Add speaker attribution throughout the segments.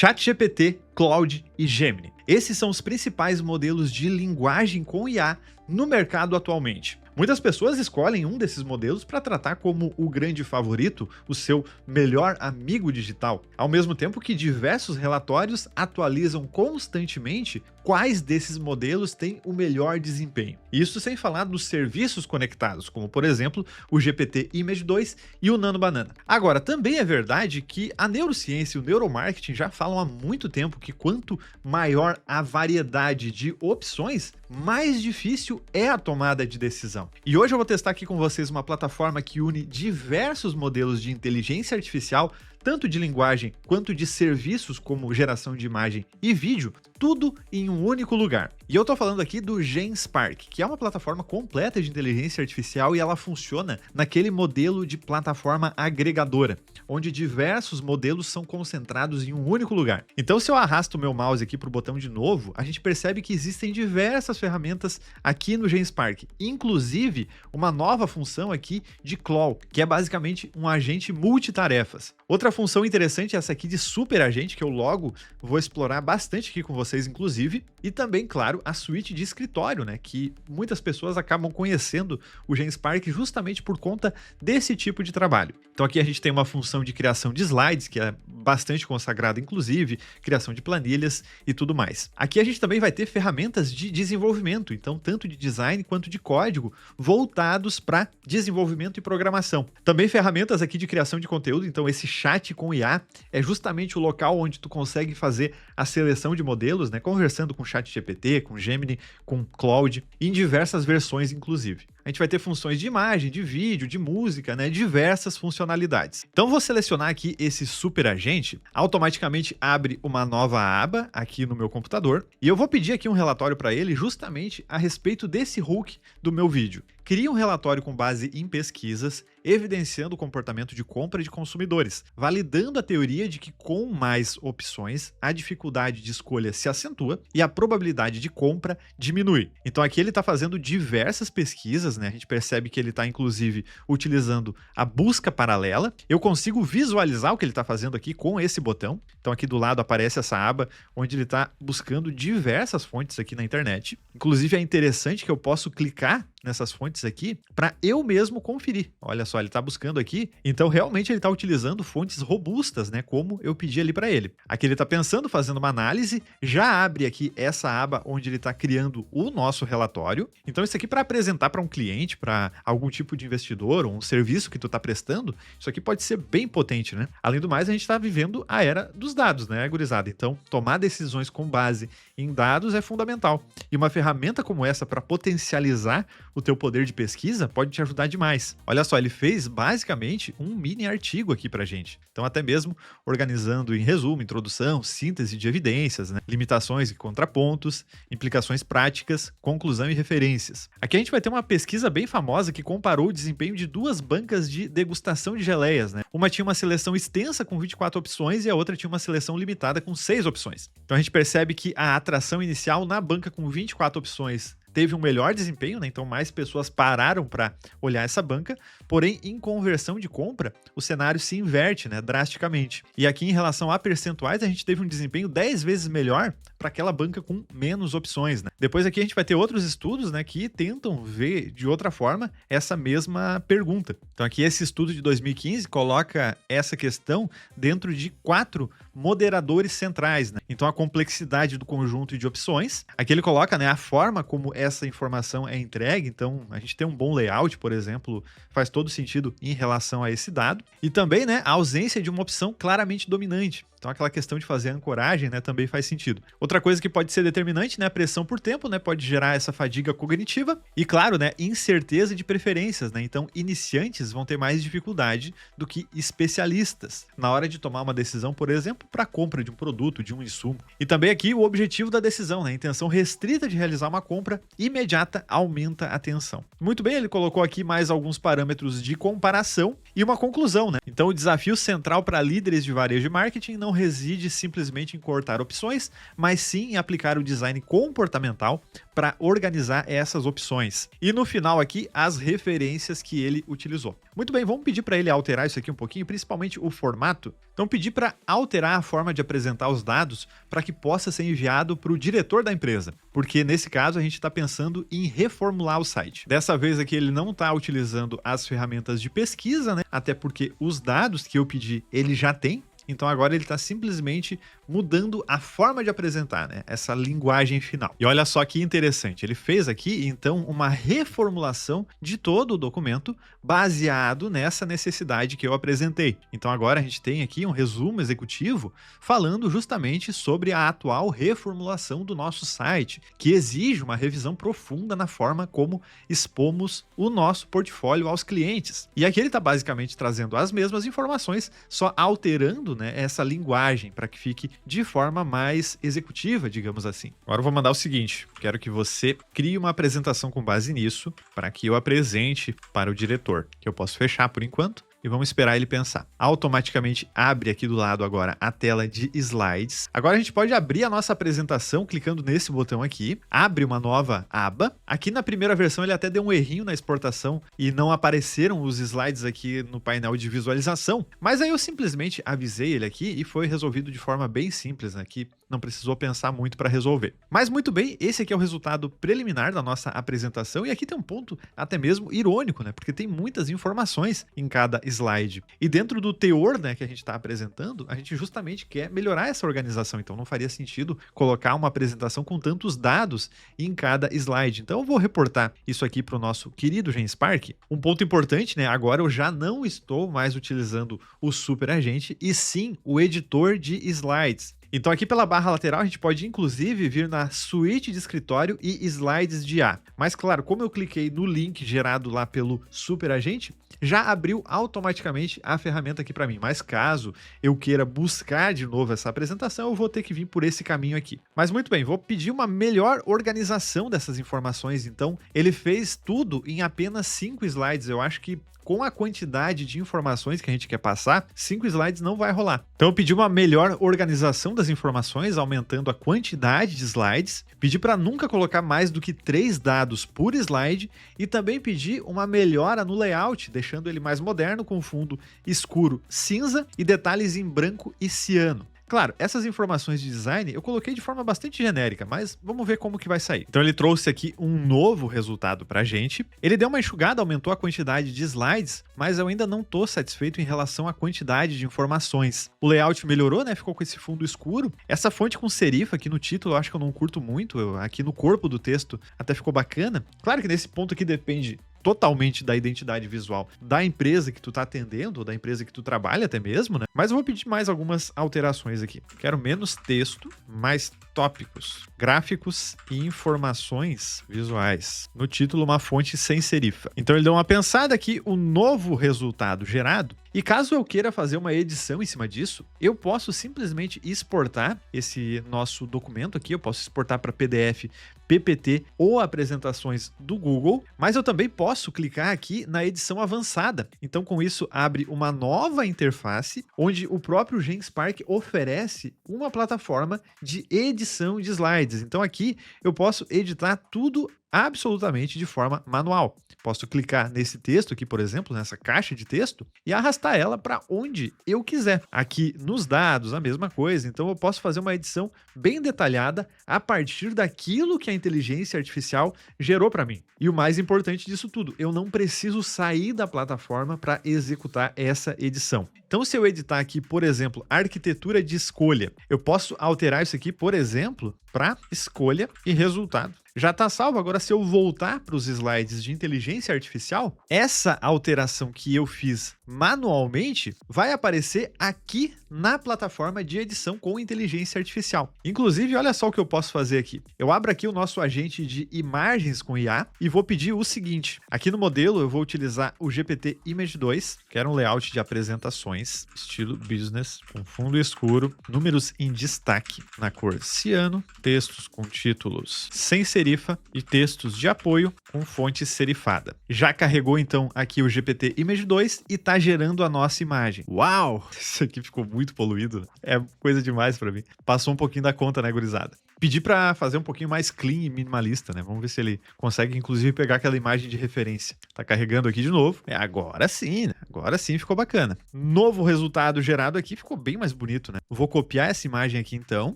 Speaker 1: ChatGPT, Claude e Gemini. Esses são os principais modelos de linguagem com IA no mercado atualmente. Muitas pessoas escolhem um desses modelos para tratar como o grande favorito, o seu melhor amigo digital, ao mesmo tempo que diversos relatórios atualizam constantemente quais desses modelos têm o melhor desempenho. Isso sem falar dos serviços conectados, como por exemplo o GPT Image 2 e o Nano Banana. Agora, também é verdade que a neurociência e o neuromarketing já falam há muito tempo que quanto maior a variedade de opções, mais difícil é a tomada de decisão. E hoje eu vou testar aqui com vocês uma plataforma que une diversos modelos de inteligência artificial, tanto de linguagem quanto de serviços como geração de imagem e vídeo, tudo em um único lugar. E eu tô falando aqui do GenSpark, que é uma plataforma completa de inteligência artificial e ela funciona naquele modelo de plataforma agregadora, onde diversos modelos são concentrados em um único lugar. Então, se eu arrasto o meu mouse aqui para o botão de novo, a gente percebe que existem diversas ferramentas aqui no GenSpark, inclusive uma nova função aqui de Claw, que é basicamente um agente multitarefas. Outra função interessante é essa aqui de super agente, que eu logo vou explorar bastante aqui com vocês, inclusive, e também, claro, a suíte de escritório, né, que muitas pessoas acabam conhecendo o GenSpark justamente por conta desse tipo de trabalho. Então aqui a gente tem uma função de criação de slides, que é bastante consagrada, inclusive, criação de planilhas e tudo mais. Aqui a gente também vai ter ferramentas de desenvolvimento, então tanto de design quanto de código, voltados para desenvolvimento e programação. Também ferramentas aqui de criação de conteúdo, então esse chat com IA é justamente o local onde tu consegue fazer a seleção de modelos, né, conversando com o ChatGPT, com Gemini, com Claude, em diversas versões, inclusive. A gente vai ter funções de imagem, de vídeo, de música, né, diversas funcionalidades. Então vou selecionar aqui esse super agente, automaticamente abre uma nova aba aqui no meu computador e eu vou pedir aqui um relatório para ele justamente a respeito desse hook do meu vídeo. Cria um relatório com base em pesquisas, evidenciando o comportamento de compra de consumidores, validando a teoria de que com mais opções, a dificuldade de escolha se acentua e a probabilidade de compra diminui. Então aqui ele está fazendo diversas pesquisas, né? A gente percebe que ele está inclusive utilizando a busca paralela. Eu consigo visualizar o que ele está fazendo aqui com esse botão. Então aqui do lado aparece essa aba onde ele está buscando diversas fontes aqui na internet. Inclusive é interessante que eu posso clicar nessas fontes aqui para eu mesmo conferir. Olha só, ele está buscando aqui, então realmente ele está utilizando fontes robustas, né, como eu pedi ali para ele. Aqui ele está pensando, fazendo uma análise, já abre aqui essa aba onde ele está criando o nosso relatório. Então isso aqui para apresentar para um cliente, para algum tipo de investidor ou um serviço que tu está prestando, isso aqui pode ser bem potente, né? Além do mais, a gente está vivendo a era dos dados, né, gurizada? Então tomar decisões com base em dados é fundamental. E uma ferramenta como essa para potencializar o teu poder de pesquisa pode te ajudar demais. Olha só, ele fez basicamente um mini artigo aqui pra gente. Então até mesmo organizando em resumo, introdução, síntese de evidências, né? Limitações e contrapontos, implicações práticas, conclusão e referências. Aqui a gente vai ter uma pesquisa bem famosa que comparou o desempenho de duas bancas de degustação de geleias, né? Uma tinha uma seleção extensa com 24 opções e a outra tinha uma seleção limitada com 6 opções. Então a gente percebe que a atração inicial na banca com 24 opções teve um melhor desempenho, né? Então mais pessoas pararam para olhar essa banca, porém em conversão de compra, o cenário se inverte, né, drasticamente. E aqui em relação a percentuais, a gente teve um desempenho 10 vezes melhor para aquela banca com menos opções, né? Depois aqui a gente vai ter outros estudos, né, que tentam ver de outra forma essa mesma pergunta. Então aqui esse estudo de 2015 coloca essa questão dentro de 4 moderadores centrais, né? Então a complexidade do conjunto de opções, aqui ele coloca, né, a forma como essa informação é entregue, então a gente tem um bom layout, por exemplo, faz todo sentido em relação a esse dado, e também, né, a ausência de uma opção claramente dominante. Então aquela questão de fazer a ancoragem, né, também faz sentido. Outra coisa que pode ser determinante, né, a pressão por tempo, né, pode gerar essa fadiga cognitiva e, claro, né, incerteza de preferências, né? Então iniciantes vão ter mais dificuldade do que especialistas na hora de tomar uma decisão, por exemplo, para a compra de um produto, de um insumo. E também aqui o objetivo da decisão, né, a intenção restrita de realizar uma compra imediata aumenta a tensão. Muito bem, ele colocou aqui mais alguns parâmetros de comparação e uma conclusão, né? Então o desafio central para líderes de varejo e marketing não reside simplesmente em cortar opções, mas sim em aplicar o design comportamental para organizar essas opções. E no final aqui, as referências que ele utilizou. Muito bem, vamos pedir para ele alterar isso aqui um pouquinho, principalmente o formato. Então, pedir para alterar a forma de apresentar os dados para que possa ser enviado para o diretor da empresa, porque nesse caso a gente está pensando em reformular o site. Dessa vez aqui ele não está utilizando as ferramentas de pesquisa, né? Até porque os dados que eu pedi ele já tem. Então agora ele está simplesmente mudando a forma de apresentar, né? Essa linguagem final. E olha só que interessante, ele fez aqui então uma reformulação de todo o documento baseado nessa necessidade que eu apresentei. Então agora a gente tem aqui um resumo executivo falando justamente sobre a atual reformulação do nosso site, que exige uma revisão profunda na forma como expomos o nosso portfólio aos clientes. E aqui ele está basicamente trazendo as mesmas informações, só alterando, né, essa linguagem para que fique de forma mais executiva, digamos assim. Agora eu vou mandar o seguinte, quero que você crie uma apresentação com base nisso para que eu apresente para o diretor, que eu posso fechar por enquanto. E vamos esperar ele pensar. Automaticamente abre aqui do lado agora a tela de slides. Agora a gente pode abrir a nossa apresentação clicando nesse botão aqui. Abre uma nova aba. Aqui na primeira versão ele até deu um errinho na exportação e não apareceram os slides aqui no painel de visualização. Mas aí eu simplesmente avisei ele aqui e foi resolvido de forma bem simples, né? Que não precisou pensar muito para resolver. Mas muito bem, esse aqui é o resultado preliminar da nossa apresentação. E aqui tem um ponto até mesmo irônico, né? Porque tem muitas informações em cada slide. E dentro do teor, né, que a gente está apresentando, a gente justamente quer melhorar essa organização. Então não faria sentido colocar uma apresentação com tantos dados em cada slide. Então eu vou reportar isso aqui para o nosso querido Genspark. Um ponto importante, né? Agora eu já não estou mais utilizando o superagente e sim o editor de slides. Então aqui pela barra lateral a gente pode inclusive vir na suíte de escritório e slides de A. Mas claro, como eu cliquei no link gerado lá pelo superagente, já abriu automaticamente a ferramenta aqui para mim. Mas caso eu queira buscar de novo essa apresentação, eu vou ter que vir por esse caminho aqui. Mas muito bem, vou pedir uma melhor organização dessas informações. Então ele fez tudo em apenas 5 slides. Eu acho que com a quantidade de informações que a gente quer passar, 5 slides não vai rolar. Então eu pedi uma melhor organização das informações, aumentando a quantidade de slides, pedi para nunca colocar mais do que 3 dados por slide e também pedi uma melhora no layout, deixando ele mais moderno com fundo escuro cinza e detalhes em branco e ciano. Claro, essas informações de design eu coloquei de forma bastante genérica, mas vamos ver como que vai sair. Então ele trouxe aqui um novo resultado pra gente. Ele deu uma enxugada, aumentou a quantidade de slides, mas eu ainda não tô satisfeito em relação à quantidade de informações. O layout melhorou, né? Ficou com esse fundo escuro. Essa fonte com serif aqui no título eu acho que eu não curto muito. Aqui no corpo do texto até ficou bacana. Claro que nesse ponto aqui depende totalmente da identidade visual da empresa que tu tá atendendo, ou da empresa que tu trabalha até mesmo, né? Mas eu vou pedir mais algumas alterações aqui. Quero menos texto, mais tópicos, gráficos e informações visuais. No título, uma fonte sem serifa. Então ele deu uma pensada aqui, o novo resultado gerado. E caso eu queira fazer uma edição em cima disso, eu posso simplesmente exportar esse nosso documento aqui, eu posso exportar para PDF, PPT ou apresentações do Google, mas eu também posso clicar aqui na edição avançada. Então com isso abre uma nova interface, onde o próprio Genspark oferece uma plataforma de edição de slides. Então aqui eu posso editar tudo absolutamente de forma manual. Posso clicar nesse texto aqui, por exemplo, nessa caixa de texto e arrastar ela para onde eu quiser. Aqui nos dados, a mesma coisa. Então eu posso fazer uma edição bem detalhada a partir daquilo que a inteligência artificial gerou para mim. E o mais importante disso tudo, eu não preciso sair da plataforma para executar essa edição. Então se eu editar aqui, por exemplo, arquitetura de escolha, eu posso alterar isso aqui, por exemplo, para escolha e resultado. Já está salvo. Agora, se eu voltar para os slides de inteligência artificial, essa alteração que eu fiz manualmente vai aparecer aqui na plataforma de edição com inteligência artificial. Inclusive, olha só o que eu posso fazer aqui. Eu abro aqui o nosso agente de imagens com IA e vou pedir o seguinte. Aqui no modelo, eu vou utilizar o GPT Image 2, que era um layout de apresentações, estilo business, com fundo escuro, números em destaque na cor ciano, textos com títulos sem serifa e textos de apoio com fonte serifada. Já carregou então aqui o GPT Image 2 e está gerando a nossa imagem. Uau! Isso aqui ficou muito poluído. É coisa demais pra mim. Passou um pouquinho da conta, né, gurizada? Pedi pra fazer um pouquinho mais clean e minimalista, né? Vamos ver se ele consegue, inclusive, pegar aquela imagem de referência. Tá carregando aqui de novo. Agora sim, né? Agora sim ficou bacana. Novo resultado gerado aqui ficou bem mais bonito, né? Vou copiar essa imagem aqui, então,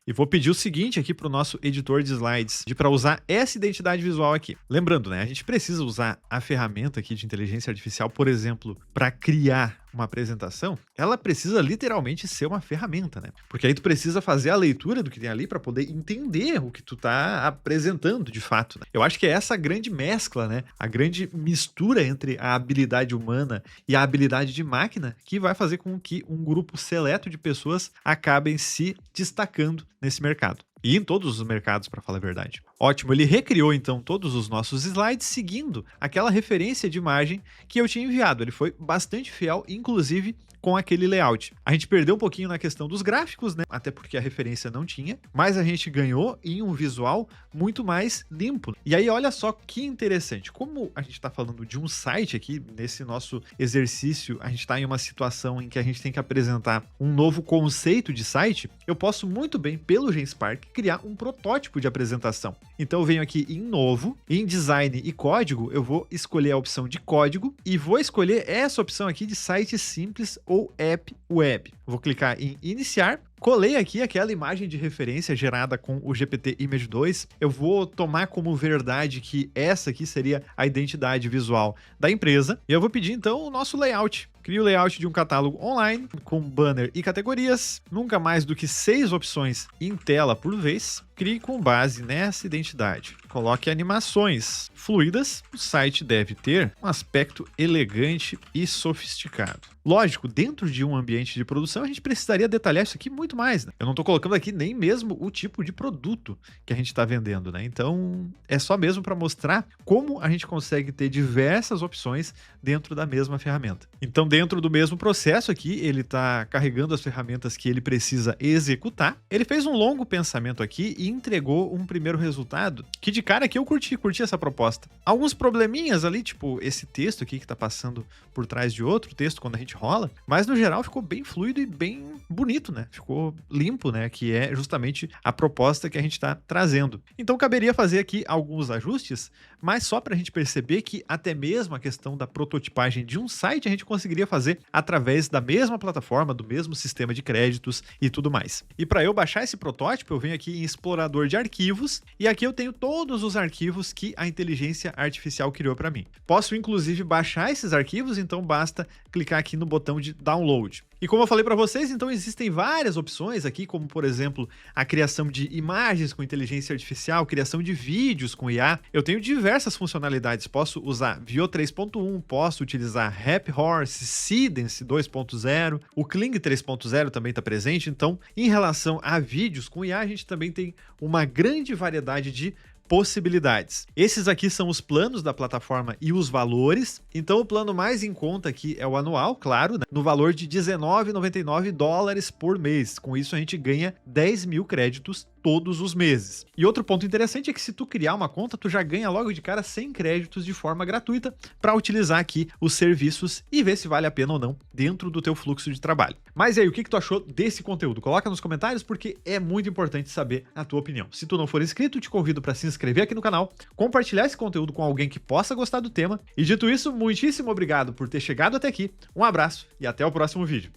Speaker 1: e vou pedir o seguinte aqui pro nosso editor de slides, de para usar essa identidade visual aqui. Lembrando, né? A gente precisa usar a ferramenta aqui de inteligência artificial, por exemplo, para criar uma apresentação, ela precisa literalmente ser uma ferramenta, né? Porque aí tu precisa fazer a leitura do que tem ali para poder entender o que tu tá apresentando de fato, né? Eu acho que é essa grande mescla, né? A grande mistura entre a habilidade humana e a habilidade de máquina que vai fazer com que um grupo seleto de pessoas acabem se destacando nesse mercado. E em todos os mercados, para falar a verdade. Ótimo, ele recriou então todos os nossos slides seguindo aquela referência de imagem que eu tinha enviado. Ele foi bastante fiel, inclusive com aquele layout. A gente perdeu um pouquinho na questão dos gráficos, né? Até porque a referência não tinha, mas a gente ganhou em um visual muito mais limpo. E aí, olha só que interessante. Como a gente está falando de um site aqui, nesse nosso exercício, a gente está em uma situação em que a gente tem que apresentar um novo conceito de site, eu posso muito bem, pelo Genspark, criar um protótipo de apresentação. Então eu venho aqui em novo, em design e código, eu vou escolher a opção de código e vou escolher essa opção aqui de site simples ou app web. Vou clicar em iniciar. Colei aqui aquela imagem de referência gerada com o GPT Image 2. Eu vou tomar como verdade que essa aqui seria a identidade visual da empresa. E eu vou pedir então o nosso layout. Crie o layout de um catálogo online com banner e categorias. Nunca mais do que 6 opções em tela por vez. Crie com base nessa identidade. Coloque animações fluidas. O site deve ter um aspecto elegante e sofisticado. Lógico, dentro de um ambiente de produção, a gente precisaria detalhar isso aqui muito mais, né? Eu não estou colocando aqui nem mesmo o tipo de produto que a gente está vendendo, né? Então, é só mesmo para mostrar como a gente consegue ter diversas opções dentro da mesma ferramenta. Então, dentro do mesmo processo aqui, ele está carregando as ferramentas que ele precisa executar. Ele fez um longo pensamento aqui e entregou um primeiro resultado que de cara que eu curti essa proposta. Alguns probleminhas ali, tipo esse texto aqui que está passando por trás de outro texto quando a gente rola, mas no geral ficou bem fluido e bem bonito, né? Ficou limpo, né? Que é justamente a proposta que a gente está trazendo. Então caberia fazer aqui alguns ajustes, mas só para a gente perceber que até mesmo a questão da prototipagem de um site a gente conseguiria fazer através da mesma plataforma, do mesmo sistema de créditos e tudo mais. E para eu baixar esse protótipo, eu venho aqui em explorador de arquivos e aqui eu tenho todos os arquivos que a inteligência artificial criou para mim. Posso inclusive baixar esses arquivos, então basta clicar aqui no botão de download. E como eu falei para vocês, então existem várias opções aqui, como por exemplo, a criação de imagens com inteligência artificial, criação de vídeos com IA. Eu tenho diversas funcionalidades, posso usar Veo 3.1, posso utilizar RapHorse, Seedance 2.0, o Kling 3.0 também está presente. Então, em relação a vídeos com IA, a gente também tem uma grande variedade de possibilidades. Esses aqui são os planos da plataforma e os valores. Então o plano mais em conta aqui é o anual, claro, né? No valor de $19,99 por mês. Com isso a gente ganha 10 mil créditos todos os meses. E outro ponto interessante é que se tu criar uma conta, tu já ganha logo de cara 100 créditos de forma gratuita para utilizar aqui os serviços e ver se vale a pena ou não dentro do teu fluxo de trabalho. Mas e aí, o que tu achou desse conteúdo? Coloca nos comentários porque é muito importante saber a tua opinião. Se tu não for inscrito, te convido para se inscrever aqui no canal, compartilhar esse conteúdo com alguém que possa gostar do tema. E dito isso, muitíssimo obrigado por ter chegado até aqui. Um abraço e até o próximo vídeo.